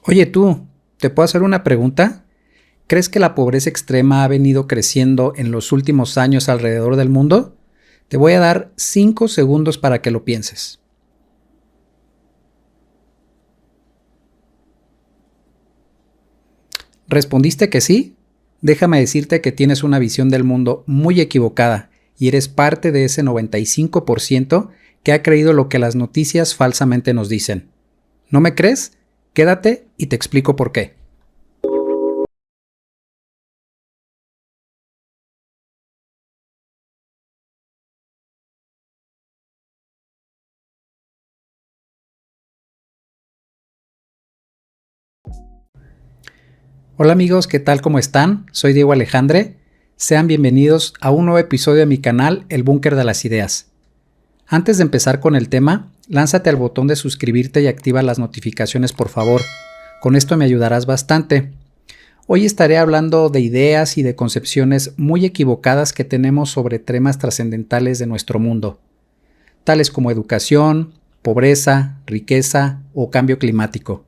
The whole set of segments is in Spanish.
Oye tú, ¿te puedo hacer una pregunta? ¿Crees que la pobreza extrema ha venido creciendo en los últimos años alrededor del mundo? Te voy a dar 5 segundos para que lo pienses. ¿Respondiste que sí? Déjame decirte que tienes una visión del mundo muy equivocada y eres parte de ese 95% que ha creído lo que las noticias falsamente nos dicen. ¿No me crees? Quédate y te explico por qué. Hola amigos, ¿qué tal? ¿Cómo están? Soy Diego Alejandre. Sean bienvenidos a un nuevo episodio de mi canal, El Búnker de las Ideas. Antes de empezar con el tema, lánzate al botón de suscribirte y activa las notificaciones por favor. Con esto me ayudarás bastante. Hoy estaré hablando de ideas y de concepciones muy equivocadas que tenemos sobre temas trascendentales de nuestro mundo, tales como educación, pobreza, riqueza o cambio climático.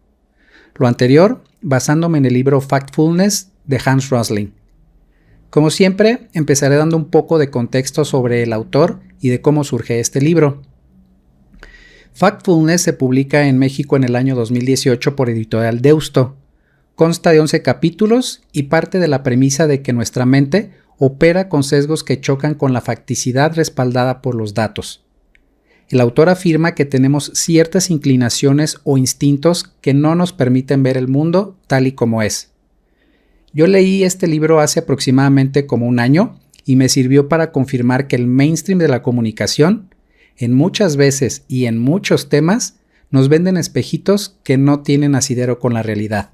Lo anterior basándome en el libro Factfulness de Hans Rosling. Como siempre, empezaré dando un poco de contexto sobre el autor y de cómo surge este libro. Factfulness se publica en México en el año 2018 por Editorial Deusto. Consta de 11 capítulos y parte de la premisa de que nuestra mente opera con sesgos que chocan con la facticidad respaldada por los datos. El autor afirma que tenemos ciertas inclinaciones o instintos que no nos permiten ver el mundo tal y como es. Yo leí este libro hace aproximadamente como un año y me sirvió para confirmar que el mainstream de la comunicación, en muchas veces y en muchos temas, nos venden espejitos que no tienen asidero con la realidad.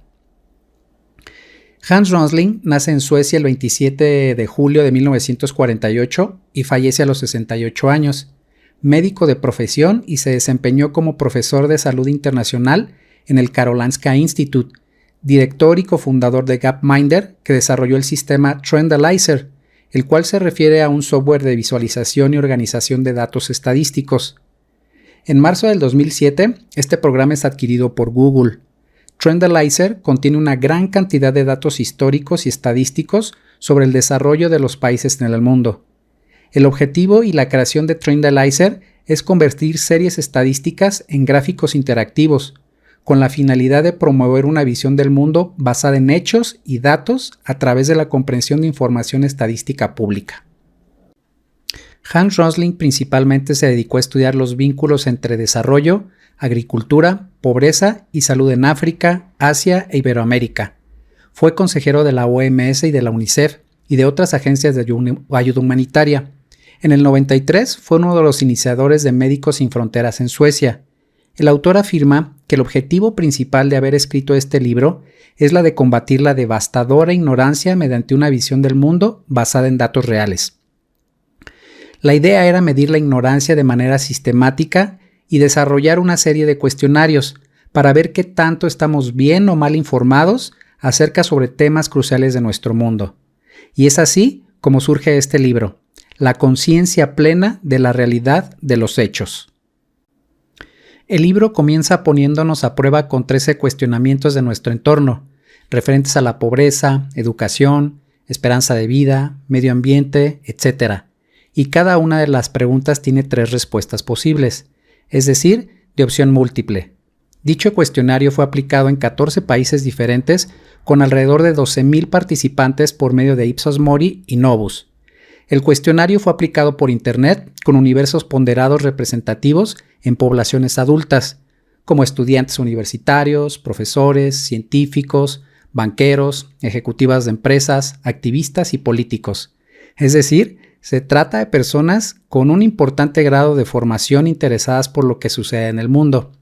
Hans Rosling nace en Suecia el 27 de julio de 1948 y fallece a los 68 años. Médico de profesión y se desempeñó como profesor de salud internacional en el Karolinska Institute, director y cofundador de Gapminder, que desarrolló el sistema Trendalizer, el cual se refiere a un software de visualización y organización de datos estadísticos. En marzo del 2007, este programa es adquirido por Google. Trendalizer contiene una gran cantidad de datos históricos y estadísticos sobre el desarrollo de los países en el mundo. El objetivo y la creación de Trendalizer es convertir series estadísticas en gráficos interactivos, con la finalidad de promover una visión del mundo basada en hechos y datos a través de la comprensión de información estadística pública. Hans Rosling principalmente se dedicó a estudiar los vínculos entre desarrollo, agricultura, pobreza y salud en África, Asia e Iberoamérica. Fue consejero de la OMS y de la UNICEF y de otras agencias de ayuda humanitaria. En el 93 fue uno de los iniciadores de Médicos Sin Fronteras en Suecia. El autor afirma que el objetivo principal de haber escrito este libro es la de combatir la devastadora ignorancia mediante una visión del mundo basada en datos reales. La idea era medir la ignorancia de manera sistemática y desarrollar una serie de cuestionarios para ver qué tanto estamos bien o mal informados acerca sobre temas cruciales de nuestro mundo. Y es así como surge este libro. La conciencia plena de la realidad de los hechos. El libro comienza poniéndonos a prueba con 13 cuestionamientos de nuestro entorno, referentes a la pobreza, educación, esperanza de vida, medio ambiente, etc. Y cada una de las preguntas tiene 3 respuestas posibles, es decir, de opción múltiple. Dicho cuestionario fue aplicado en 14 países diferentes con alrededor de 12,000 participantes por medio de Ipsos Mori y Novus. El cuestionario fue aplicado por Internet con universos ponderados representativos en poblaciones adultas, como estudiantes universitarios, profesores, científicos, banqueros, ejecutivas de empresas, activistas y políticos. Es decir, se trata de personas con un importante grado de formación interesadas por lo que sucede en el mundo.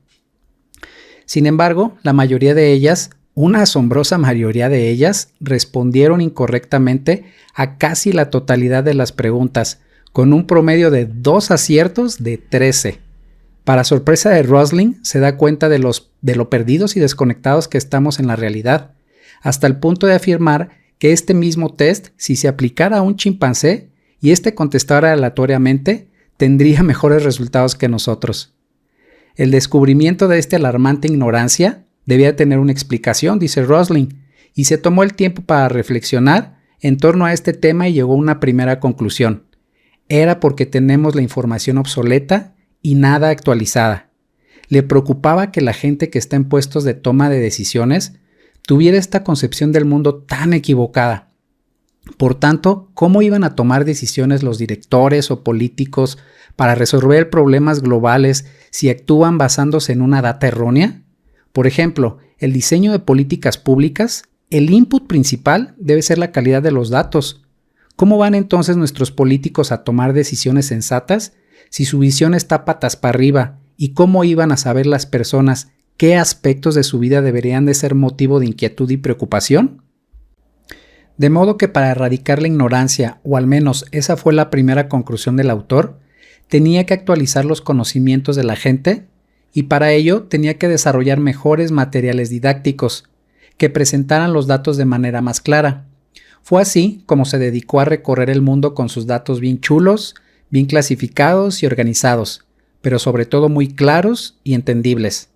Sin embargo, la mayoría de ellas, una asombrosa mayoría de ellas, respondieron incorrectamente a casi la totalidad de las preguntas, con un promedio de 2 aciertos de 13. Para sorpresa de Rosling, se da cuenta de lo perdidos y desconectados que estamos en la realidad, hasta el punto de afirmar que este mismo test, si se aplicara a un chimpancé y este contestara aleatoriamente, tendría mejores resultados que nosotros. El descubrimiento de esta alarmante ignorancia Debía tener una explicación, dice Rosling, y se tomó el tiempo para reflexionar en torno a este tema y llegó a una primera conclusión. Era porque tenemos la información obsoleta y nada actualizada. Le preocupaba que la gente que está en puestos de toma de decisiones tuviera esta concepción del mundo tan equivocada. Por tanto, ¿cómo iban a tomar decisiones los directores o políticos para resolver problemas globales si actúan basándose en una data errónea? Por ejemplo, el diseño de políticas públicas, el input principal debe ser la calidad de los datos. ¿Cómo van entonces nuestros políticos a tomar decisiones sensatas si su visión está patas para arriba? ¿Y cómo iban a saber las personas qué aspectos de su vida deberían de ser motivo de inquietud y preocupación? De modo que para erradicar la ignorancia, o al menos esa fue la primera conclusión del autor, tenía que actualizar los conocimientos de la gente y para ello tenía que desarrollar mejores materiales didácticos que presentaran los datos de manera más clara. Fue así como se dedicó a recorrer el mundo con sus datos bien chulos, bien clasificados y organizados, pero sobre todo muy claros y entendibles.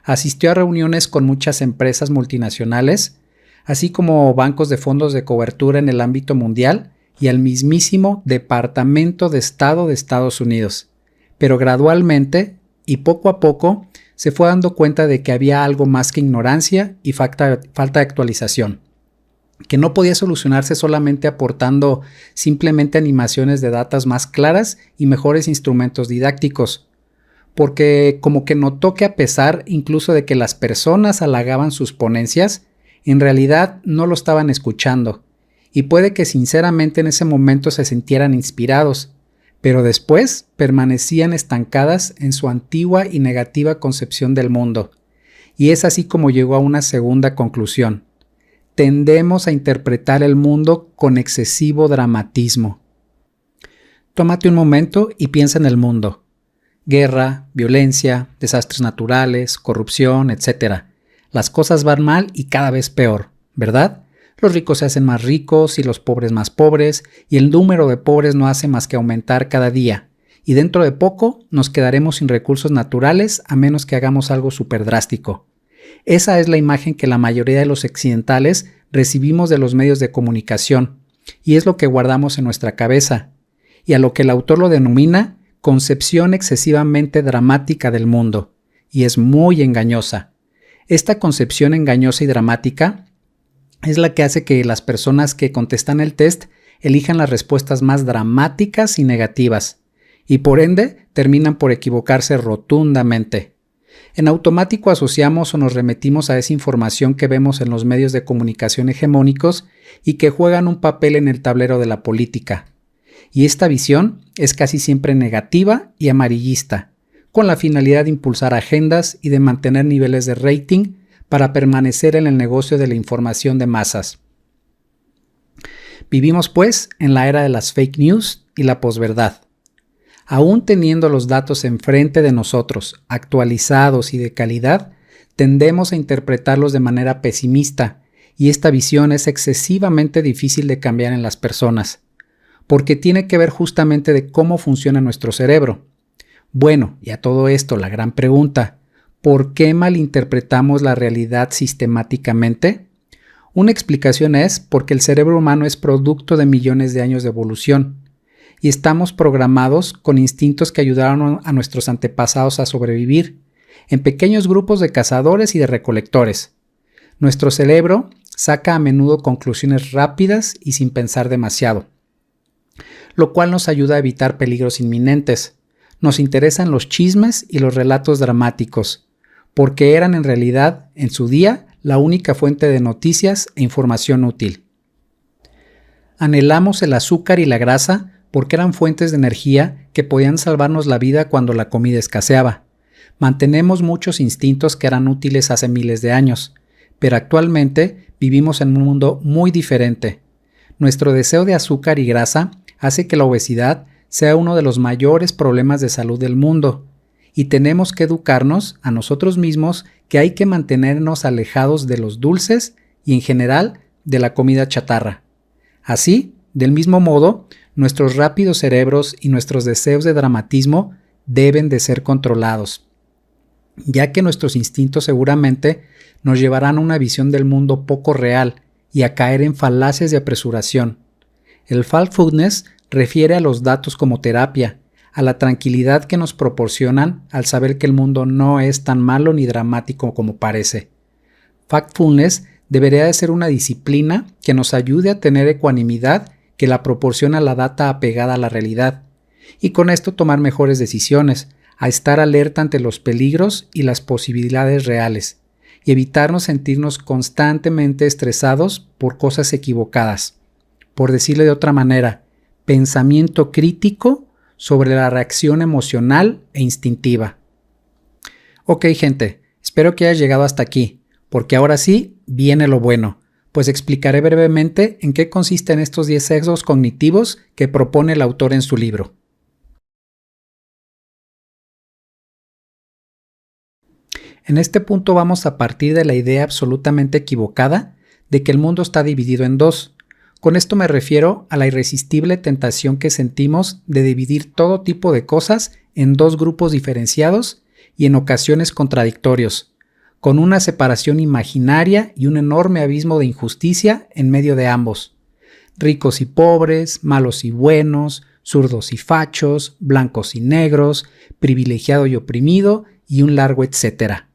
Asistió a reuniones con muchas empresas multinacionales, así como bancos de fondos de cobertura en el ámbito mundial y al mismísimo Departamento de Estado de Estados Unidos. Pero gradualmente y poco a poco se fue dando cuenta de que había algo más que ignorancia y falta de actualización, que no podía solucionarse solamente aportando simplemente animaciones de datos más claras y mejores instrumentos didácticos, porque como que notó que a pesar incluso de que las personas halagaban sus ponencias, en realidad no lo estaban escuchando, y puede que sinceramente en ese momento se sintieran inspirados, pero después permanecían estancadas en su antigua y negativa concepción del mundo. Y es así como llegó a una segunda conclusión. Tendemos a interpretar el mundo con excesivo dramatismo. Tómate un momento y piensa en el mundo. Guerra, violencia, desastres naturales, corrupción, etc. Las cosas van mal y cada vez peor, ¿verdad? Los ricos se hacen más ricos y los pobres más pobres, y el número de pobres no hace más que aumentar cada día, y dentro de poco nos quedaremos sin recursos naturales a menos que hagamos algo súper drástico. Esa es la imagen que la mayoría de los occidentales recibimos de los medios de comunicación, y es lo que guardamos en nuestra cabeza, y a lo que el autor lo denomina concepción excesivamente dramática del mundo, y es muy engañosa. Esta concepción engañosa y dramática es la que hace que las personas que contestan el test elijan las respuestas más dramáticas y negativas, y por ende terminan por equivocarse rotundamente. En automático asociamos o nos remitimos a esa información que vemos en los medios de comunicación hegemónicos y que juegan un papel en el tablero de la política. Y esta visión es casi siempre negativa y amarillista, con la finalidad de impulsar agendas y de mantener niveles de rating para permanecer en el negocio de la información de masas. Vivimos, pues, en la era de las fake news y la posverdad. Aún teniendo los datos enfrente de nosotros, actualizados y de calidad, tendemos a interpretarlos de manera pesimista, y esta visión es excesivamente difícil de cambiar en las personas, porque tiene que ver justamente de cómo funciona nuestro cerebro. Bueno, y a todo esto la gran pregunta, ¿por qué malinterpretamos la realidad sistemáticamente? Una explicación es porque el cerebro humano es producto de millones de años de evolución y estamos programados con instintos que ayudaron a nuestros antepasados a sobrevivir, en pequeños grupos de cazadores y de recolectores. Nuestro cerebro saca a menudo conclusiones rápidas y sin pensar demasiado, lo cual nos ayuda a evitar peligros inminentes. Nos interesan los chismes y los relatos dramáticos, porque eran en realidad, en su día, la única fuente de noticias e información útil. Anhelamos el azúcar y la grasa porque eran fuentes de energía que podían salvarnos la vida cuando la comida escaseaba. Mantenemos muchos instintos que eran útiles hace miles de años, pero actualmente vivimos en un mundo muy diferente. Nuestro deseo de azúcar y grasa hace que la obesidad sea uno de los mayores problemas de salud del mundo, y tenemos que educarnos a nosotros mismos que hay que mantenernos alejados de los dulces y en general de la comida chatarra. Así, del mismo modo, nuestros rápidos cerebros y nuestros deseos de dramatismo deben de ser controlados. ya que nuestros instintos seguramente nos llevarán a una visión del mundo poco real y a caer en falacias de apresuración. El Factfulness refiere a los datos como terapia, a la tranquilidad que nos proporcionan al saber que el mundo no es tan malo ni dramático como parece. Factfulness debería de ser una disciplina que nos ayude a tener ecuanimidad que la proporciona la data apegada a la realidad, y con esto tomar mejores decisiones, a estar alerta ante los peligros y las posibilidades reales, y evitarnos sentirnos constantemente estresados por cosas equivocadas. Por decirlo de otra manera, pensamiento crítico sobre la reacción emocional e instintiva. Ok, gente, espero que hayas llegado hasta aquí, porque ahora sí viene lo bueno, pues explicaré brevemente en qué consisten estos 10 sesgos cognitivos que propone el autor en su libro. En este punto vamos a partir de la idea absolutamente equivocada de que el mundo está dividido en dos. Con esto me refiero a la irresistible tentación que sentimos de dividir todo tipo de cosas en dos grupos diferenciados y en ocasiones contradictorios, con una separación imaginaria y un enorme abismo de injusticia en medio de ambos. Ricos y pobres, malos y buenos, zurdos y fachos, blancos y negros, privilegiado y oprimido y un largo etcétera.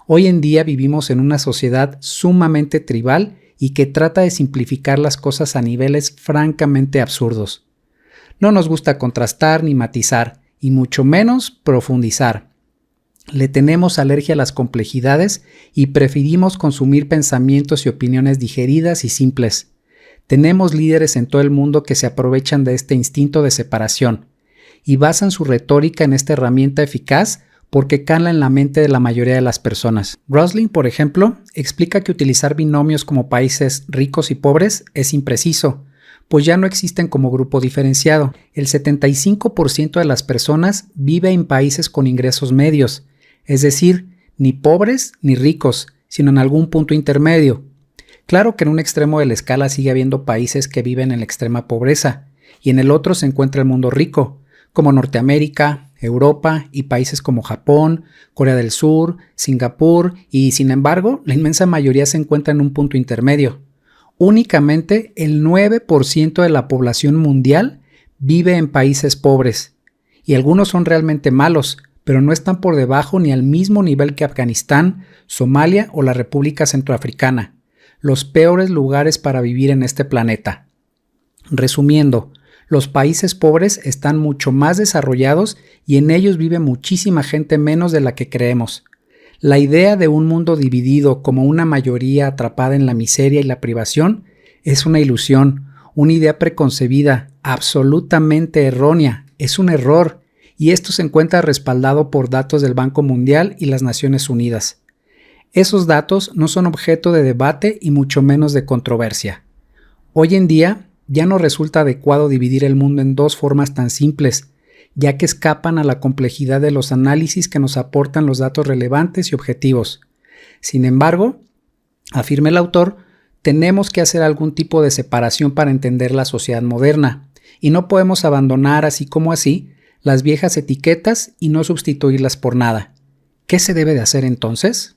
Hoy en día vivimos en una sociedad sumamente tribal y que trata de simplificar las cosas a niveles francamente absurdos. No nos gusta contrastar ni matizar, y mucho menos profundizar. Le tenemos alergia a las complejidades y preferimos consumir pensamientos y opiniones digeridas y simples. Tenemos líderes en todo el mundo que se aprovechan de este instinto de separación y basan su retórica en esta herramienta eficaz porque cala en la mente de la mayoría de las personas. Rosling, por ejemplo, explica que utilizar binomios como países ricos y pobres es impreciso, pues ya no existen como grupo diferenciado. El 75% de las personas vive en países con ingresos medios, es decir, ni pobres ni ricos, sino en algún punto intermedio. Claro que en un extremo de la escala sigue habiendo países que viven en la extrema pobreza, y en el otro se encuentra el mundo rico, como Norteamérica, Europa y países como Japón, Corea del Sur, Singapur, y sin embargo, la inmensa mayoría se encuentra en un punto intermedio. Únicamente el 9% de la población mundial vive en países pobres, y algunos son realmente malos, pero no están por debajo ni al mismo nivel que Afganistán, Somalia o la República Centroafricana, los peores lugares para vivir en este planeta. Resumiendo, los países pobres están mucho más desarrollados y en ellos vive muchísima gente menos de la que creemos. La idea de un mundo dividido como una mayoría atrapada en la miseria y la privación es una ilusión, una idea preconcebida, absolutamente errónea, es un error, y esto se encuentra respaldado por datos del Banco Mundial y las Naciones Unidas. Esos datos no son objeto de debate y mucho menos de controversia. Hoy en día ya no resulta adecuado dividir el mundo en dos formas tan simples, ya que escapan a la complejidad de los análisis que nos aportan los datos relevantes y objetivos. Sin embargo, afirma el autor, tenemos que hacer algún tipo de separación para entender la sociedad moderna, y no podemos abandonar así como así las viejas etiquetas y no sustituirlas por nada. ¿Qué se debe de hacer entonces?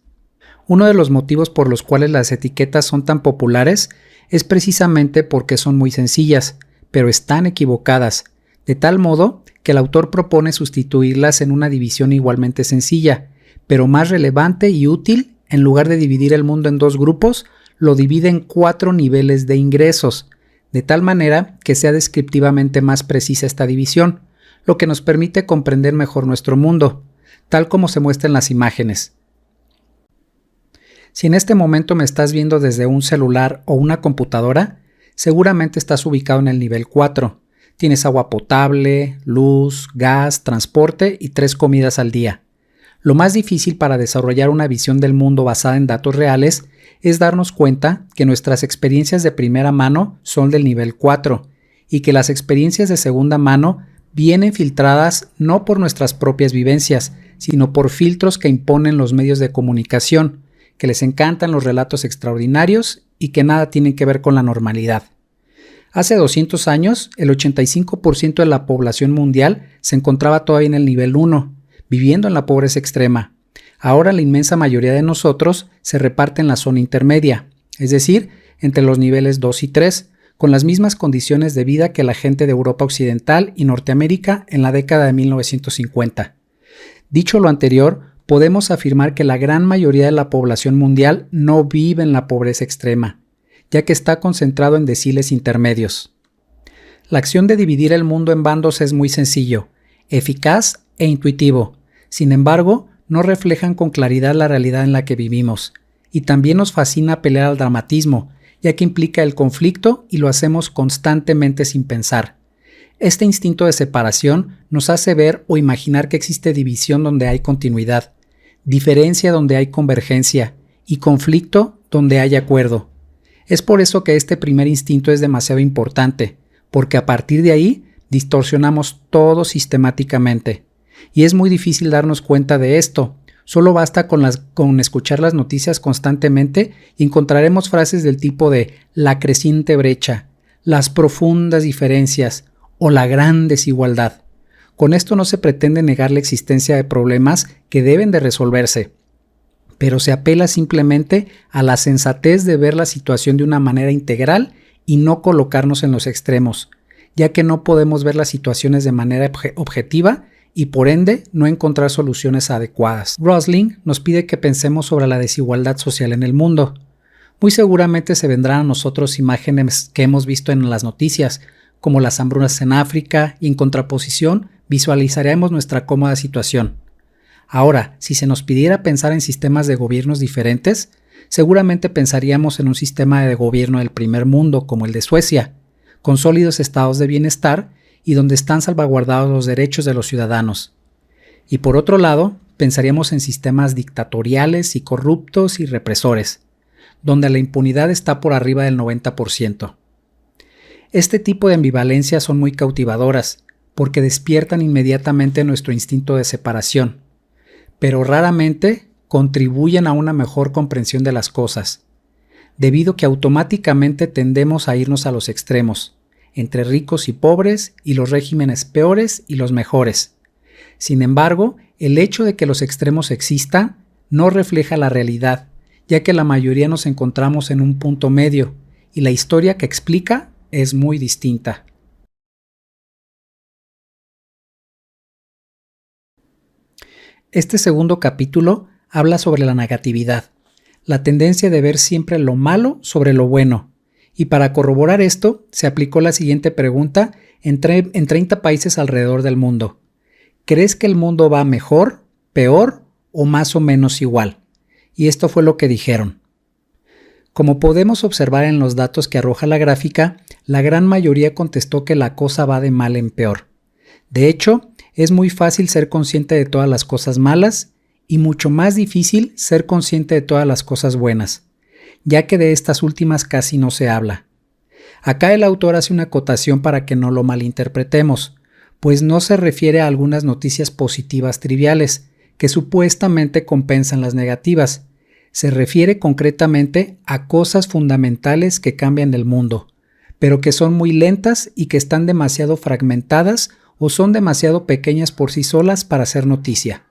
Uno de los motivos por los cuales las etiquetas son tan populares es precisamente porque son muy sencillas, pero están equivocadas, de tal modo que el autor propone sustituirlas en una división igualmente sencilla, pero más relevante y útil. En lugar de dividir el mundo en dos grupos, lo divide en 4 niveles de ingresos, de tal manera que sea descriptivamente más precisa esta división, lo que nos permite comprender mejor nuestro mundo, tal como se muestra en las imágenes. Si en este momento me estás viendo desde un celular o una computadora, seguramente estás ubicado en el nivel 4. Tienes agua potable, luz, gas, transporte y 3 comidas al día. Lo más difícil para desarrollar una visión del mundo basada en datos reales es darnos cuenta que nuestras experiencias de primera mano son del nivel 4 y que las experiencias de segunda mano vienen filtradas no por nuestras propias vivencias, sino por filtros que imponen los medios de comunicación, que les encantan los relatos extraordinarios y que nada tienen que ver con la normalidad. Hace 200 años, el 85% de la población mundial se encontraba todavía en el nivel 1, viviendo en la pobreza extrema. Ahora la inmensa mayoría de nosotros se reparte en la zona intermedia, es decir, entre los niveles 2 y 3, con las mismas condiciones de vida que la gente de Europa Occidental y Norteamérica en la década de 1950. Dicho lo anterior, podemos afirmar que la gran mayoría de la población mundial no vive en la pobreza extrema, ya que está concentrado en deciles intermedios. La acción de dividir el mundo en bandos es muy sencillo, eficaz e intuitivo. Sin embargo, no reflejan con claridad la realidad en la que vivimos, y también nos fascina pelear al dramatismo, ya que implica el conflicto y lo hacemos constantemente sin pensar. Este instinto de separación nos hace ver o imaginar que existe división donde hay continuidad, diferencia donde hay convergencia y conflicto donde hay acuerdo. Es por eso que este primer instinto es demasiado importante, porque a partir de ahí distorsionamos todo sistemáticamente. Y es muy difícil darnos cuenta de esto. Solo basta con escuchar las noticias constantemente y encontraremos frases del tipo de la creciente brecha, las profundas diferencias o la gran desigualdad. Con esto no se pretende negar la existencia de problemas que deben de resolverse, pero se apela simplemente a la sensatez de ver la situación de una manera integral y no colocarnos en los extremos, ya que no podemos ver las situaciones de manera objetiva y por ende no encontrar soluciones adecuadas. Rosling nos pide que pensemos sobre la desigualdad social en el mundo. Muy seguramente se vendrán a nosotros imágenes que hemos visto en las noticias, como las hambrunas en África, y en contraposición visualizaremos nuestra cómoda situación. Ahora, si se nos pidiera pensar en sistemas de gobiernos diferentes, seguramente pensaríamos en un sistema de gobierno del primer mundo como el de Suecia, con sólidos estados de bienestar y donde están salvaguardados los derechos de los ciudadanos. Y por otro lado, pensaríamos en sistemas dictatoriales y corruptos y represores, donde la impunidad está por arriba del 90%. Este tipo de ambivalencias son muy cautivadoras, porque despiertan inmediatamente nuestro instinto de separación, pero raramente contribuyen a una mejor comprensión de las cosas, debido a que automáticamente tendemos a irnos a los extremos, entre ricos y pobres y los regímenes peores y los mejores. Sin embargo, el hecho de que los extremos existan no refleja la realidad, ya que la mayoría nos encontramos en un punto medio y la historia que explica es muy distinta. Este segundo capítulo habla sobre la negatividad, la tendencia de ver siempre lo malo sobre lo bueno. Y para corroborar esto, se aplicó la siguiente pregunta en 30 países alrededor del mundo. ¿Crees que el mundo va mejor, peor o más o menos igual? Y esto fue lo que dijeron. Como podemos observar en los datos que arroja la gráfica, la gran mayoría contestó que la cosa va de mal en peor. De hecho, es muy fácil ser consciente de todas las cosas malas y mucho más difícil ser consciente de todas las cosas buenas, ya que de estas últimas casi no se habla. Acá el autor hace una acotación para que no lo malinterpretemos, pues no se refiere a algunas noticias positivas triviales, que supuestamente compensan las negativas. Se refiere concretamente a cosas fundamentales que cambian el mundo, pero que son muy lentas y que están demasiado fragmentadas o son demasiado pequeñas por sí solas para ser noticia.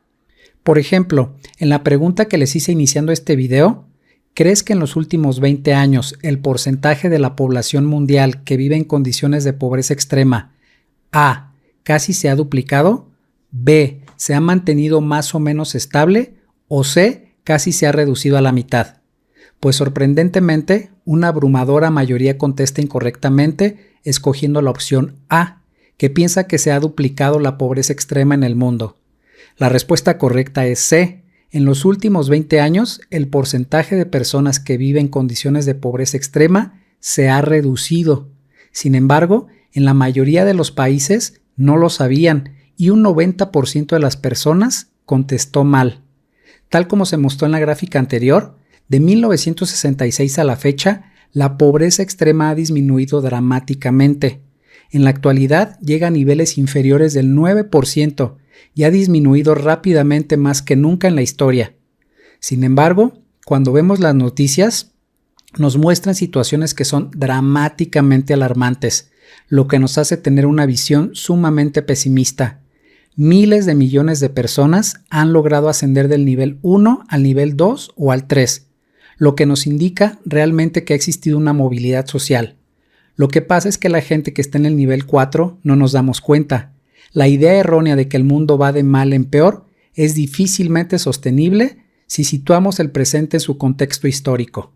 Por ejemplo, en la pregunta que les hice iniciando este video, ¿crees que en los últimos 20 años el porcentaje de la población mundial que vive en condiciones de pobreza extrema A. casi se ha duplicado, B. se ha mantenido más o menos estable o C. casi se ha reducido a la mitad? Pues sorprendentemente, una abrumadora mayoría contesta incorrectamente escogiendo la opción A, que piensa que se ha duplicado la pobreza extrema en el mundo. La respuesta correcta es C. En los últimos 20 años, el porcentaje de personas que viven en condiciones de pobreza extrema se ha reducido. Sin embargo, en la mayoría de los países no lo sabían y un 90% de las personas contestó mal. Tal como se mostró en la gráfica anterior, de 1966 a la fecha, la pobreza extrema ha disminuido dramáticamente. En la actualidad llega a niveles inferiores del 9% y ha disminuido rápidamente más que nunca en la historia. Sin embargo, cuando vemos las noticias, nos muestran situaciones que son dramáticamente alarmantes, lo que nos hace tener una visión sumamente pesimista. Miles de millones de personas han logrado ascender del nivel 1 al nivel 2 o al 3, lo que nos indica realmente que ha existido una movilidad social. Lo que pasa es que la gente que está en el nivel 4 no nos damos cuenta. La idea errónea de que el mundo va de mal en peor es difícilmente sostenible si situamos el presente en su contexto histórico.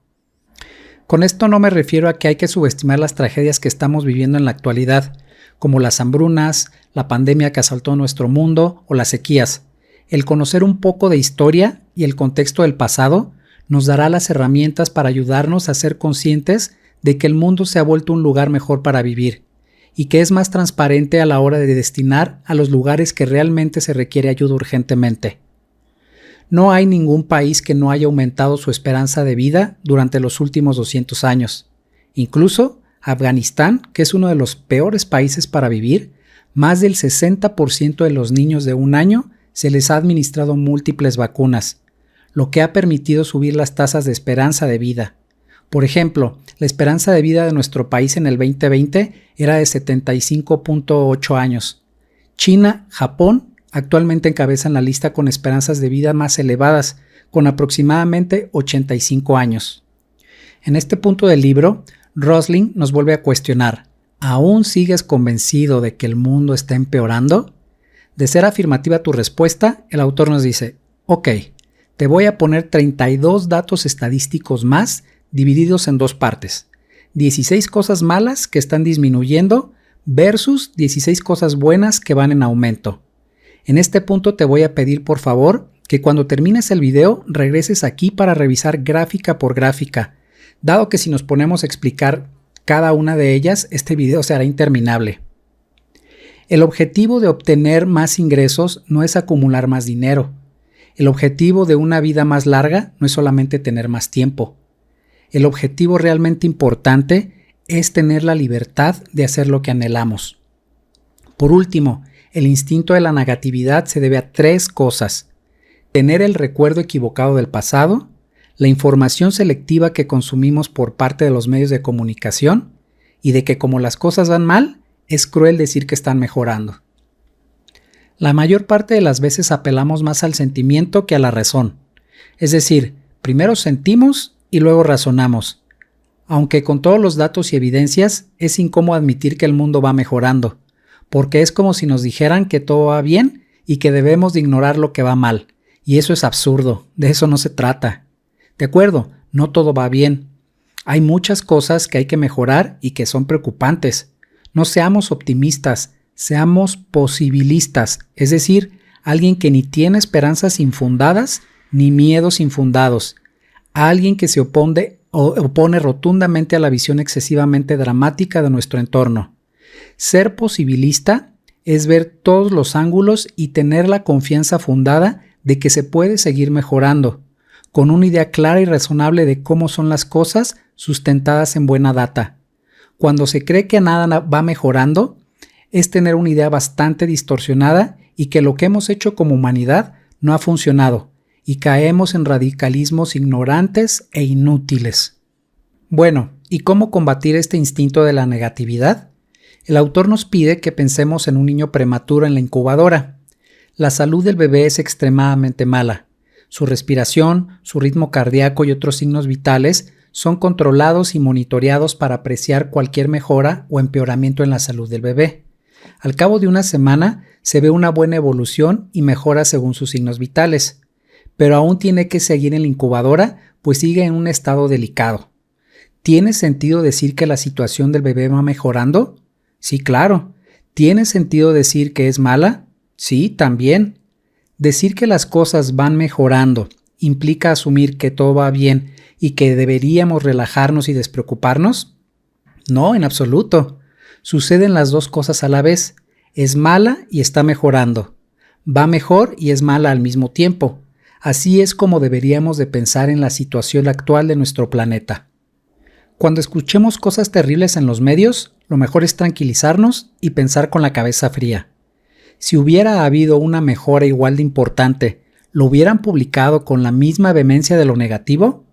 Con esto no me refiero a que hay que subestimar las tragedias que estamos viviendo en la actualidad, como las hambrunas, la pandemia que asaltó nuestro mundo o las sequías. El conocer un poco de historia y el contexto del pasado nos dará las herramientas para ayudarnos a ser conscientes de que el mundo se ha vuelto un lugar mejor para vivir y que es más transparente a la hora de destinar a los lugares que realmente se requiere ayuda urgentemente. No hay ningún país que no haya aumentado su esperanza de vida durante los últimos 200 años. Incluso Afganistán, que es uno de los peores países para vivir, más del 60% de los niños de 1 año se les ha administrado múltiples vacunas, lo que ha permitido subir las tasas de esperanza de vida. Por ejemplo, la esperanza de vida de nuestro país en el 2020 era de 75.8 años. China, Japón, actualmente encabezan la lista con esperanzas de vida más elevadas, con aproximadamente 85 años. En este punto del libro, Rosling nos vuelve a cuestionar: ¿aún sigues convencido de que el mundo está empeorando? De ser afirmativa tu respuesta, el autor nos dice: ok, te voy a poner 32 datos estadísticos más divididos en 2 partes. 16 cosas malas que están disminuyendo versus 16 cosas buenas que van en aumento. En este punto te voy a pedir por favor que cuando termines el video regreses aquí para revisar gráfica por gráfica, dado que si nos ponemos a explicar cada una de ellas, este video será interminable. El objetivo de obtener más ingresos no es acumular más dinero. El objetivo de una vida más larga no es solamente tener más tiempo. El objetivo realmente importante es tener la libertad de hacer lo que anhelamos. Por último, el instinto de la negatividad se debe a 3 cosas: tener el recuerdo equivocado del pasado, la información selectiva que consumimos por parte de los medios de comunicación y de que como las cosas van mal, es cruel decir que están mejorando. La mayor parte de las veces apelamos más al sentimiento que a la razón. Es decir, primero sentimos y luego razonamos. Aunque con todos los datos y evidencias, es incómodo admitir que el mundo va mejorando, porque es como si nos dijeran que todo va bien y que debemos de ignorar lo que va mal. Y eso es absurdo, de eso no se trata. De acuerdo, no todo va bien. Hay muchas cosas que hay que mejorar y que son preocupantes. No seamos optimistas, seamos posibilistas, es decir, alguien que ni tiene esperanzas infundadas ni miedos infundados. Alguien que se opone rotundamente a la visión excesivamente dramática de nuestro entorno. Ser posibilista es ver todos los ángulos y tener la confianza fundada de que se puede seguir mejorando, con una idea clara y razonable de cómo son las cosas sustentadas en buena data. Cuando se cree que nada va mejorando, es tener una idea bastante distorsionada y que lo que hemos hecho como humanidad no ha funcionado, y caemos en radicalismos ignorantes e inútiles. Bueno, ¿y cómo combatir este instinto de la negatividad? El autor nos pide que pensemos en un niño prematuro en la incubadora. La salud del bebé es extremadamente mala. Su respiración, su ritmo cardíaco y otros signos vitales son controlados y monitoreados para apreciar cualquier mejora o empeoramiento en la salud del bebé. Al cabo de una semana se ve una buena evolución y mejora según sus signos vitales, pero aún tiene que seguir en la incubadora, pues sigue en un estado delicado. ¿Tiene sentido decir que la situación del bebé va mejorando? Sí, claro. ¿Tiene sentido decir que es mala? Sí, también. Decir que las cosas van mejorando implica asumir que todo va bien y que deberíamos relajarnos y despreocuparnos. No, en absoluto. Suceden las dos cosas a la vez. Es mala y está mejorando. Va mejor y es mala al mismo tiempo. Así es como deberíamos de pensar en la situación actual de nuestro planeta. Cuando escuchemos cosas terribles en los medios, lo mejor es tranquilizarnos y pensar con la cabeza fría. Si hubiera habido una mejora igual de importante, ¿lo hubieran publicado con la misma vehemencia de lo negativo?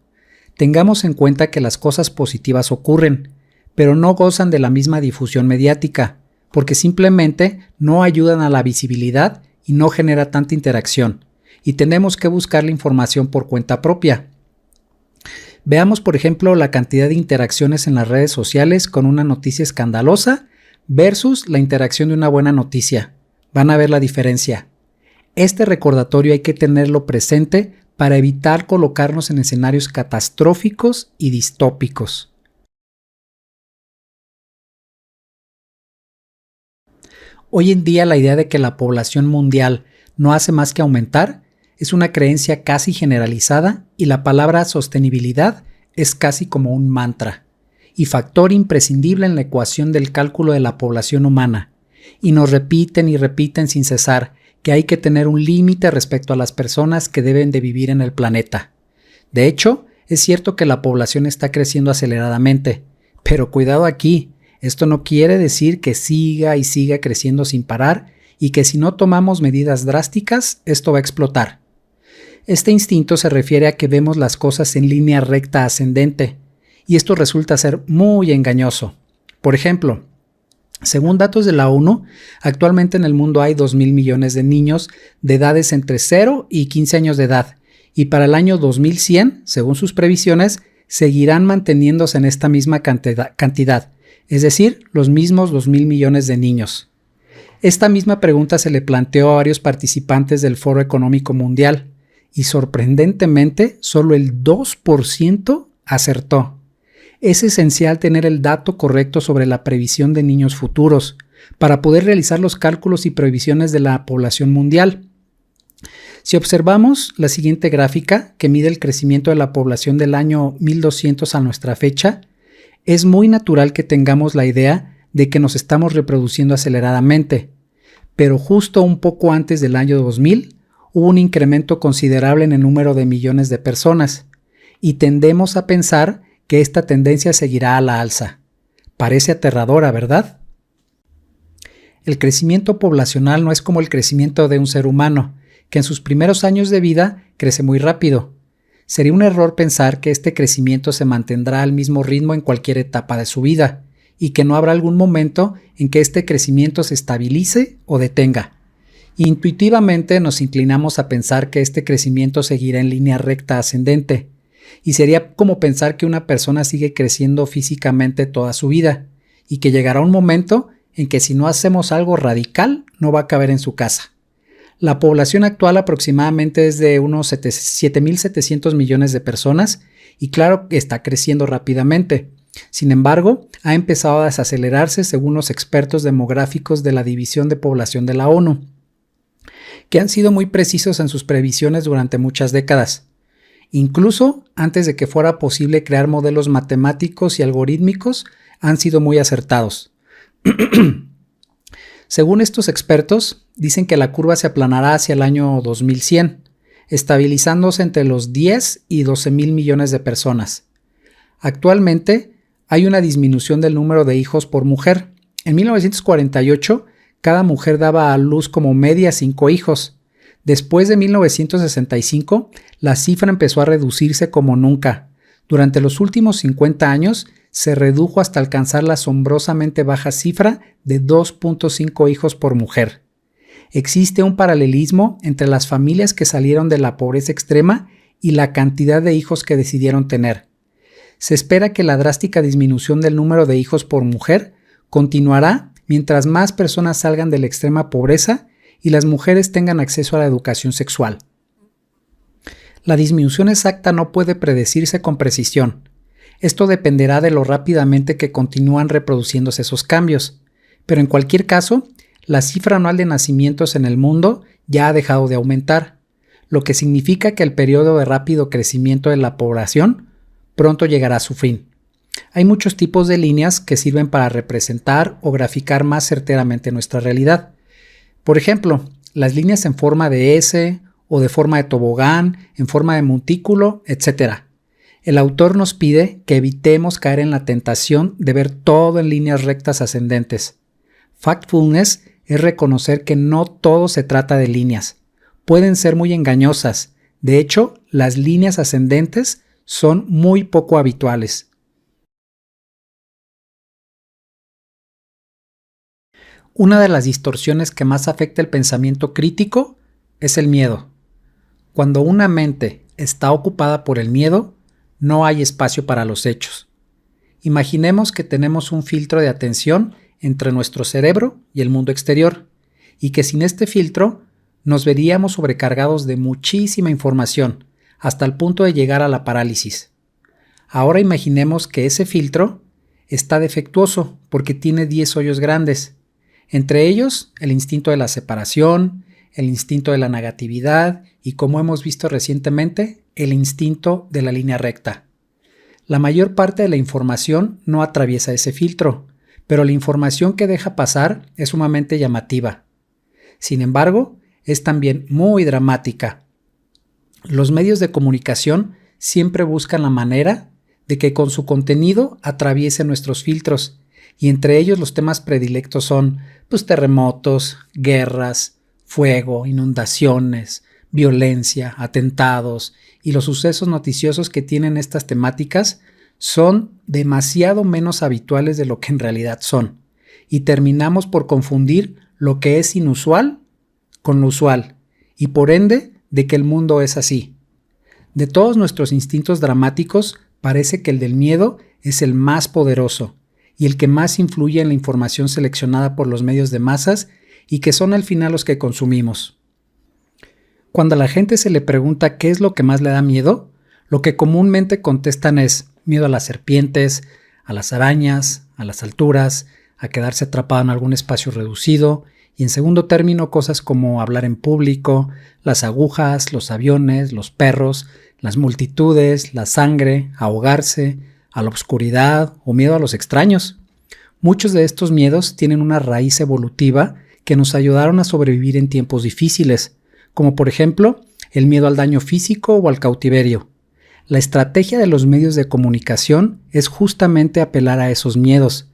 Tengamos en cuenta que las cosas positivas ocurren, pero no gozan de la misma difusión mediática, porque simplemente no ayudan a la visibilidad y no genera tanta interacción, y tenemos que buscar la información por cuenta propia. Veamos, por ejemplo, la cantidad de interacciones en las redes sociales con una noticia escandalosa versus la interacción de una buena noticia. Van a ver la diferencia. Este recordatorio hay que tenerlo presente para evitar colocarnos en escenarios catastróficos y distópicos. Hoy en día la idea de que la población mundial no hace más que aumentar es una creencia casi generalizada y la palabra sostenibilidad es casi como un mantra y factor imprescindible en la ecuación del cálculo de la población humana. Y nos repiten y repiten sin cesar que hay que tener un límite respecto a las personas que deben de vivir en el planeta. De hecho, es cierto que la población está creciendo aceleradamente, pero cuidado aquí, esto no quiere decir que siga y siga creciendo sin parar y que si no tomamos medidas drásticas, esto va a explotar. Este instinto se refiere a que vemos las cosas en línea recta ascendente, y esto resulta ser muy engañoso. Por ejemplo, según datos de la ONU, actualmente en el mundo hay 2.000 millones de niños de edades entre 0 y 15 años de edad, y para el año 2100, según sus previsiones, seguirán manteniéndose en esta misma cantidad, es decir, los mismos 2.000 millones de niños. Esta misma pregunta se le planteó a varios participantes del Foro Económico Mundial, y sorprendentemente, solo el 2% acertó. Es esencial tener el dato correcto sobre la previsión de niños futuros para poder realizar los cálculos y previsiones de la población mundial. Si observamos la siguiente gráfica que mide el crecimiento de la población del año 1200 a nuestra fecha, es muy natural que tengamos la idea de que nos estamos reproduciendo aceleradamente, pero justo un poco antes del año 2000 hubo un incremento considerable en el número de millones de personas y tendemos a pensar que esta tendencia seguirá a la alza. Parece aterradora, ¿verdad? El crecimiento poblacional no es como el crecimiento de un ser humano, que en sus primeros años de vida crece muy rápido. Sería un error pensar que este crecimiento se mantendrá al mismo ritmo en cualquier etapa de su vida, y que no habrá algún momento en que este crecimiento se estabilice o detenga. Intuitivamente nos inclinamos a pensar que este crecimiento seguirá en línea recta ascendente, y sería como pensar que una persona sigue creciendo físicamente toda su vida, y que llegará un momento en que si no hacemos algo radical no va a caber en su casa. La población actual aproximadamente es de unos 7.700 millones de personas, y claro que está creciendo rápidamente. Sin embargo, ha empezado a desacelerarse según los expertos demográficos de la División de Población de la ONU, que han sido muy precisos en sus previsiones durante muchas décadas, incluso antes de que fuera posible crear modelos matemáticos y algorítmicos, han sido muy acertados. Según estos expertos, dicen que la curva se aplanará hacia el año 2100, estabilizándose entre los 10 y 12.000 millones de personas. Actualmente hay una disminución del número de hijos por mujer. En 1948, cada mujer daba a luz como media 5 hijos. Después de 1965, la cifra empezó a reducirse como nunca. Durante los últimos 50 años, se redujo hasta alcanzar la asombrosamente baja cifra de 2.5 hijos por mujer. Existe un paralelismo entre las familias que salieron de la pobreza extrema y la cantidad de hijos que decidieron tener. Se espera que la drástica disminución del número de hijos por mujer continuará mientras más personas salgan de la extrema pobreza y las mujeres tengan acceso a la educación sexual. La disminución exacta no puede predecirse con precisión. Esto dependerá de lo rápidamente que continúan reproduciéndose esos cambios, pero en cualquier caso, la cifra anual de nacimientos en el mundo ya ha dejado de aumentar, lo que significa que el periodo de rápido crecimiento de la población pronto llegará a su fin. Hay muchos tipos de líneas que sirven para representar o graficar más certeramente nuestra realidad. Por ejemplo, las líneas en forma de S o de forma de tobogán, en forma de montículo, etc. El autor nos pide que evitemos caer en la tentación de ver todo en líneas rectas ascendentes. Factfulness es reconocer que no todo se trata de líneas. Pueden ser muy engañosas. De hecho, las líneas ascendentes son muy poco habituales. Una de las distorsiones que más afecta el pensamiento crítico es el miedo. Cuando una mente está ocupada por el miedo, no hay espacio para los hechos. Imaginemos que tenemos un filtro de atención entre nuestro cerebro y el mundo exterior, y que sin este filtro nos veríamos sobrecargados de muchísima información, hasta el punto de llegar a la parálisis. Ahora imaginemos que ese filtro está defectuoso porque tiene 10 hoyos grandes, entre ellos el instinto de la separación, el instinto de la negatividad y, como hemos visto recientemente, el instinto de la línea recta. La mayor parte de la información no atraviesa ese filtro, pero la información que deja pasar es sumamente llamativa. Sin embargo, es también muy dramática. Los medios de comunicación siempre buscan la manera de que con su contenido atraviese nuestros filtros, y entre ellos los temas predilectos son terremotos, guerras, fuego, inundaciones, violencia, atentados, y los sucesos noticiosos que tienen estas temáticas son demasiado menos habituales de lo que en realidad son, y terminamos por confundir lo que es inusual con lo usual, y por ende de que el mundo es así. De todos nuestros instintos dramáticos, parece que el del miedo es el más poderoso y el que más influye en la información seleccionada por los medios de masas y que son al final los que consumimos. Cuando a la gente se le pregunta qué es lo que más le da miedo, lo que comúnmente contestan es miedo a las serpientes, a las arañas, a las alturas, a quedarse atrapado en algún espacio reducido, y en segundo término cosas como hablar en público, las agujas, los aviones, los perros, las multitudes, la sangre, ahogarse, a la oscuridad o miedo a los extraños. Muchos de estos miedos tienen una raíz evolutiva que nos ayudaron a sobrevivir en tiempos difíciles, como por ejemplo el miedo al daño físico o al cautiverio. La estrategia de los medios de comunicación es justamente apelar a esos miedos,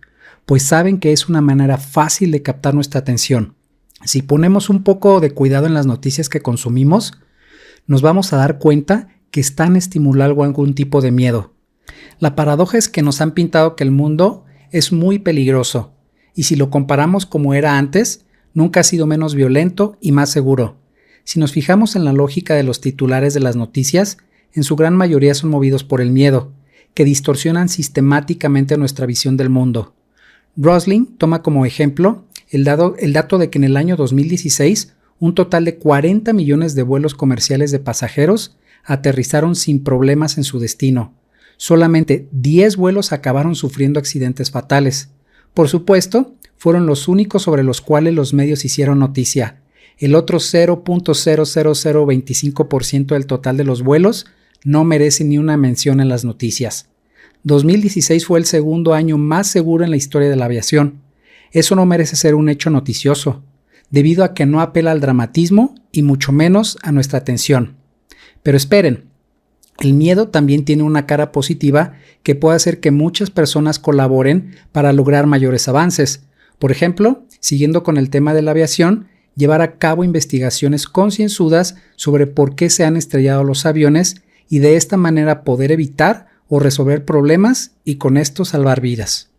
pues saben que es una manera fácil de captar nuestra atención. Si ponemos un poco de cuidado en las noticias que consumimos, nos vamos a dar cuenta que están estimulando algún tipo de miedo. La paradoja es que nos han pintado que el mundo es muy peligroso, y si lo comparamos como era antes, nunca ha sido menos violento y más seguro. Si nos fijamos en la lógica de los titulares de las noticias, en su gran mayoría son movidos por el miedo, que distorsionan sistemáticamente nuestra visión del mundo. Rosling toma como ejemplo el dato de que en el año 2016 un total de 40 millones de vuelos comerciales de pasajeros aterrizaron sin problemas en su destino. Solamente 10 vuelos acabaron sufriendo accidentes fatales. Por supuesto, fueron los únicos sobre los cuales los medios hicieron noticia. El otro 0.00025% del total de los vuelos no merece ni una mención en las noticias. 2016 fue el segundo año más seguro en la historia de la aviación. Eso no merece ser un hecho noticioso, debido a que no apela al dramatismo y mucho menos a nuestra atención. Pero esperen, el miedo también tiene una cara positiva que puede hacer que muchas personas colaboren para lograr mayores avances. Por ejemplo, siguiendo con el tema de la aviación, llevar a cabo investigaciones concienzudas sobre por qué se han estrellado los aviones y de esta manera poder evitar o resolver problemas y con esto salvar vidas.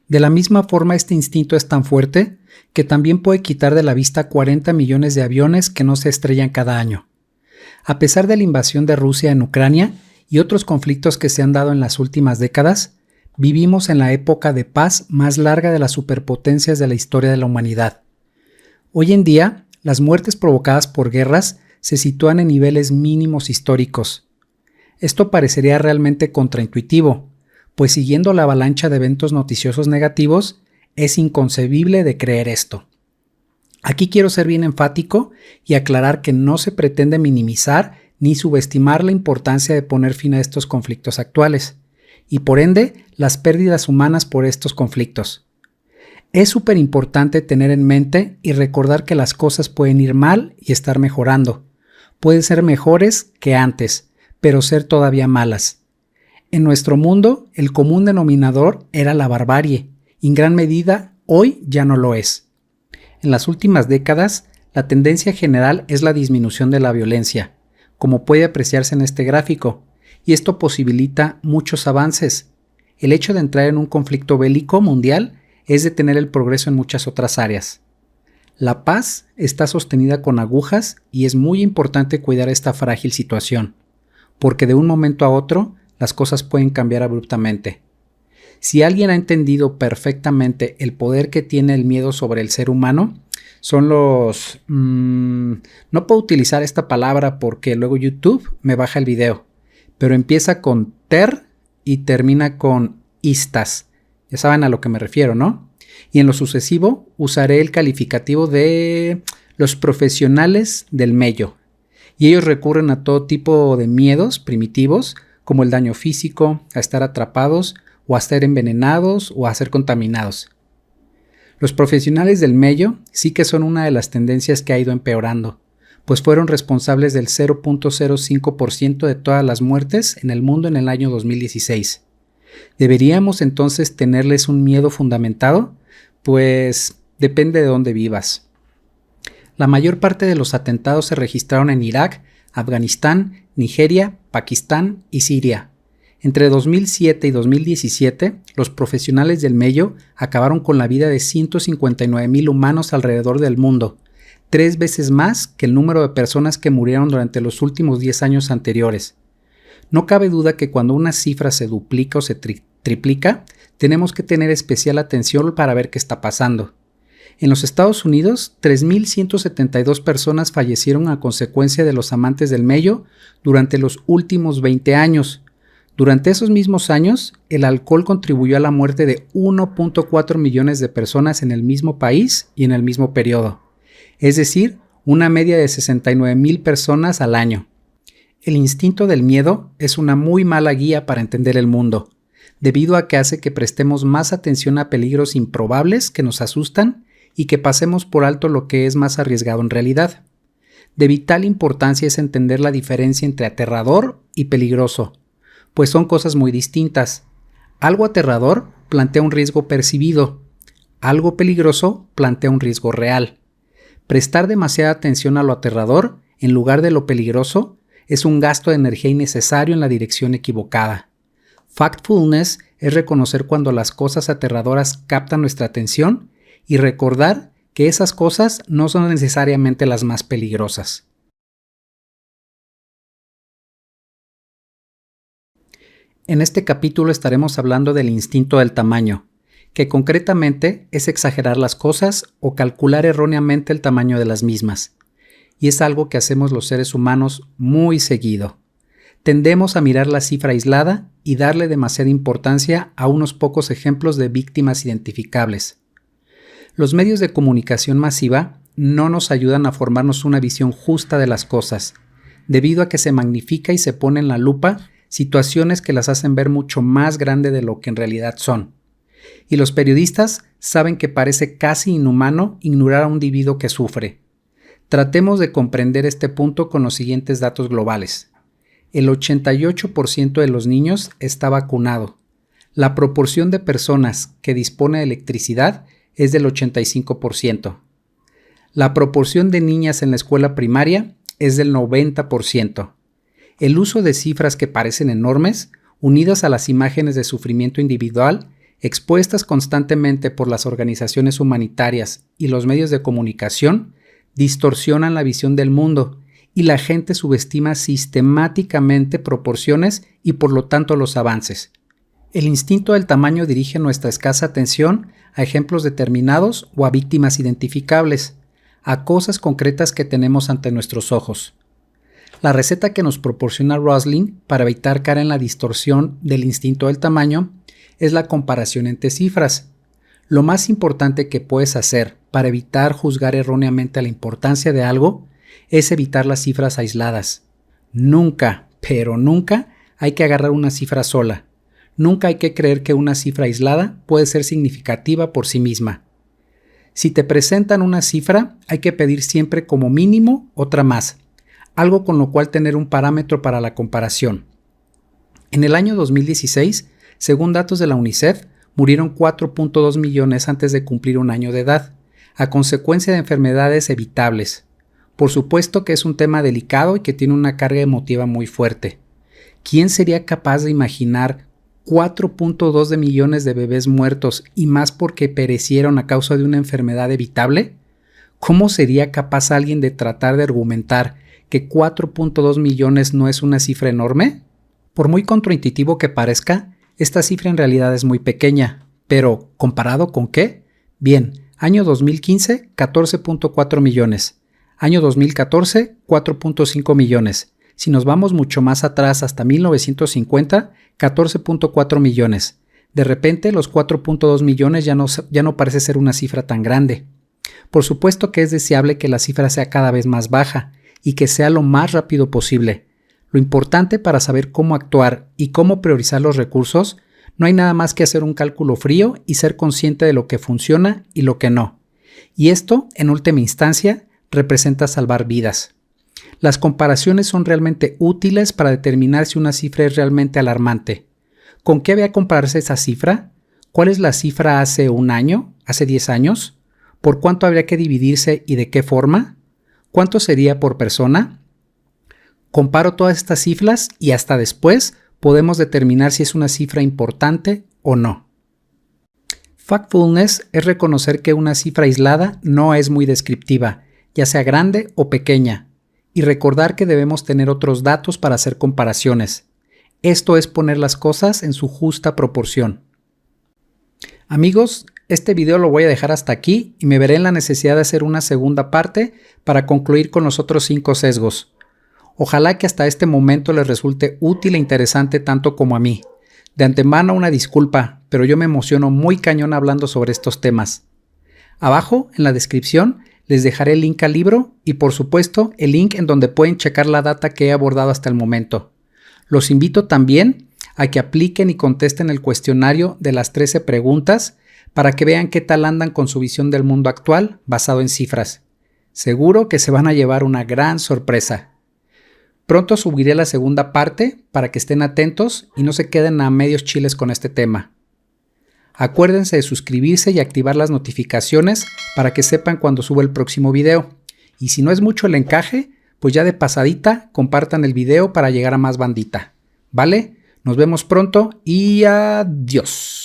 De la misma forma, este instinto es tan fuerte que también puede quitar de la vista 40 millones de aviones que no se estrellan cada año. A pesar de la invasión de Rusia en Ucrania y otros conflictos que se han dado en las últimas décadas, vivimos en la época de paz más larga de las superpotencias de la historia de la humanidad. Hoy en día, las muertes provocadas por guerras se sitúan en niveles mínimos históricos. Esto parecería realmente contraintuitivo, pues siguiendo la avalancha de eventos noticiosos negativos, es inconcebible de creer esto. Aquí quiero ser bien enfático y aclarar que no se pretende minimizar ni subestimar la importancia de poner fin a estos conflictos actuales, y por ende las pérdidas humanas por estos conflictos. Es súper importante tener en mente y recordar que las cosas pueden ir mal y estar mejorando. Pueden ser mejores que antes, pero ser todavía malas. En nuestro mundo, el común denominador era la barbarie, y en gran medida hoy ya no lo es. En las últimas décadas, la tendencia general es la disminución de la violencia, como puede apreciarse en este gráfico, y esto posibilita muchos avances. El hecho de entrar en un conflicto bélico mundial es detener el progreso en muchas otras áreas. La paz está sostenida con agujas y es muy importante cuidar esta frágil situación, porque de un momento a otro las cosas pueden cambiar abruptamente. Si alguien ha entendido perfectamente el poder que tiene el miedo sobre el ser humano, son los... no puedo utilizar esta palabra porque luego YouTube me baja el video, pero empieza con ter y termina con istas. Ya saben a lo que me refiero, ¿no? Y en lo sucesivo usaré el calificativo de los profesionales del mello. Y ellos recurren a todo tipo de miedos primitivos, como el daño físico, a estar atrapados, o a estar envenenados, o a ser contaminados. Los profesionales del mello sí que son una de las tendencias que ha ido empeorando, pues fueron responsables del 0.05% de todas las muertes en el mundo en el año 2016. ¿Deberíamos entonces tenerles un miedo fundamentado? Pues depende de dónde vivas. La mayor parte de los atentados se registraron en Irak, Afganistán, Nigeria, Pakistán y Siria. Entre 2007 y 2017, los profesionales del mello acabaron con la vida de 159,000 humanos alrededor del mundo, 3 veces más que el número de personas que murieron durante los últimos 10 años anteriores. No cabe duda que cuando una cifra se duplica o se triplica, tenemos que tener especial atención para ver qué está pasando. En los Estados Unidos, 3,172 personas fallecieron a consecuencia de los amantes del mello durante los últimos 20 años. Durante esos mismos años, el alcohol contribuyó a la muerte de 1.4 millones de personas en el mismo país y en el mismo periodo, es decir, una media de 69,000 personas al año. El instinto del miedo es una muy mala guía para entender el mundo, debido a que hace que prestemos más atención a peligros improbables que nos asustan y que pasemos por alto lo que es más arriesgado en realidad. De vital importancia es entender la diferencia entre aterrador y peligroso, pues son cosas muy distintas. Algo aterrador plantea un riesgo percibido, algo peligroso plantea un riesgo real. Prestar demasiada atención a lo aterrador en lugar de lo peligroso es un gasto de energía innecesario en la dirección equivocada. Factfulness es reconocer cuando las cosas aterradoras captan nuestra atención y recordar que esas cosas no son necesariamente las más peligrosas. En este capítulo estaremos hablando del instinto del tamaño, que concretamente es exagerar las cosas o calcular erróneamente el tamaño de las mismas. Y es algo que hacemos los seres humanos muy seguido. Tendemos a mirar la cifra aislada y darle demasiada importancia a unos pocos ejemplos de víctimas identificables. Los medios de comunicación masiva no nos ayudan a formarnos una visión justa de las cosas, debido a que se magnifica y se pone en la lupa situaciones que las hacen ver mucho más grande de lo que en realidad son. Y los periodistas saben que parece casi inhumano ignorar a un individuo que sufre. Tratemos de comprender este punto con los siguientes datos globales. El 88% de los niños está vacunado. La proporción de personas que dispone de electricidad es del 85%. La proporción de niñas en la escuela primaria es del 90%. El uso de cifras que parecen enormes, unidas a las imágenes de sufrimiento individual, expuestas constantemente por las organizaciones humanitarias y los medios de comunicación, distorsionan la visión del mundo y la gente subestima sistemáticamente proporciones y por lo tanto los avances. El instinto del tamaño dirige nuestra escasa atención a ejemplos determinados o a víctimas identificables, a cosas concretas que tenemos ante nuestros ojos. La receta que nos proporciona Rosling para evitar caer en la distorsión del instinto del tamaño es la comparación entre cifras. Lo más importante que puedes hacer para evitar juzgar erróneamente la importancia de algo es evitar las cifras aisladas. Nunca, pero nunca hay que agarrar una cifra sola. Nunca hay que creer que una cifra aislada puede ser significativa por sí misma. Si te presentan una cifra, hay que pedir siempre como mínimo otra más, algo con lo cual tener un parámetro para la comparación. En el año 2016, según datos de la UNICEF, murieron 4.2 millones antes de cumplir un año de edad, a consecuencia de enfermedades evitables. Por supuesto que es un tema delicado y que tiene una carga emotiva muy fuerte. ¿Quién sería capaz de imaginar 4.2 de millones de bebés muertos y más porque perecieron a causa de una enfermedad evitable? ¿Cómo sería capaz alguien de tratar de argumentar que 4.2 millones no es una cifra enorme? Por muy contraintuitivo que parezca, esta cifra en realidad es muy pequeña, pero ¿comparado con qué? Bien, año 2015, 14.4 millones. Año 2014, 4.5 millones. Si nos vamos mucho más atrás hasta 1950, 14.4 millones. De repente, los 4.2 millones ya no parece ser una cifra tan grande. Por supuesto que es deseable que la cifra sea cada vez más baja y que sea lo más rápido posible. Lo importante para saber cómo actuar y cómo priorizar los recursos, no hay nada más que hacer un cálculo frío y ser consciente de lo que funciona y lo que no. Y esto, en última instancia, representa salvar vidas. Las comparaciones son realmente útiles para determinar si una cifra es realmente alarmante. ¿Con qué debe compararse esa cifra? ¿Cuál es la cifra hace un año? ¿Hace 10 años? ¿Por cuánto habría que dividirse y de qué forma? ¿Cuánto sería por persona? Comparo todas estas cifras y hasta después podemos determinar si es una cifra importante o no. Factfulness es reconocer que una cifra aislada no es muy descriptiva, ya sea grande o pequeña, y recordar que debemos tener otros datos para hacer comparaciones. Esto es poner las cosas en su justa proporción. Amigos, este video lo voy a dejar hasta aquí y me veré en la necesidad de hacer una segunda parte para concluir con los otros 5 sesgos. Ojalá que hasta este momento les resulte útil e interesante tanto como a mí. De antemano una disculpa, pero yo me emociono muy cañón hablando sobre estos temas. Abajo, en la descripción, les dejaré el link al libro y por supuesto el link en donde pueden checar la data que he abordado hasta el momento. Los invito también a que apliquen y contesten el cuestionario de las 13 preguntas para que vean qué tal andan con su visión del mundo actual basado en cifras. Seguro que se van a llevar una gran sorpresa. Pronto subiré la segunda parte para que estén atentos y no se queden a medios chiles con este tema. Acuérdense de suscribirse y activar las notificaciones para que sepan cuando suba el próximo video. Y si no es mucho el encaje, pues ya de pasadita compartan el video para llegar a más bandita. ¿Vale? Nos vemos pronto y adiós.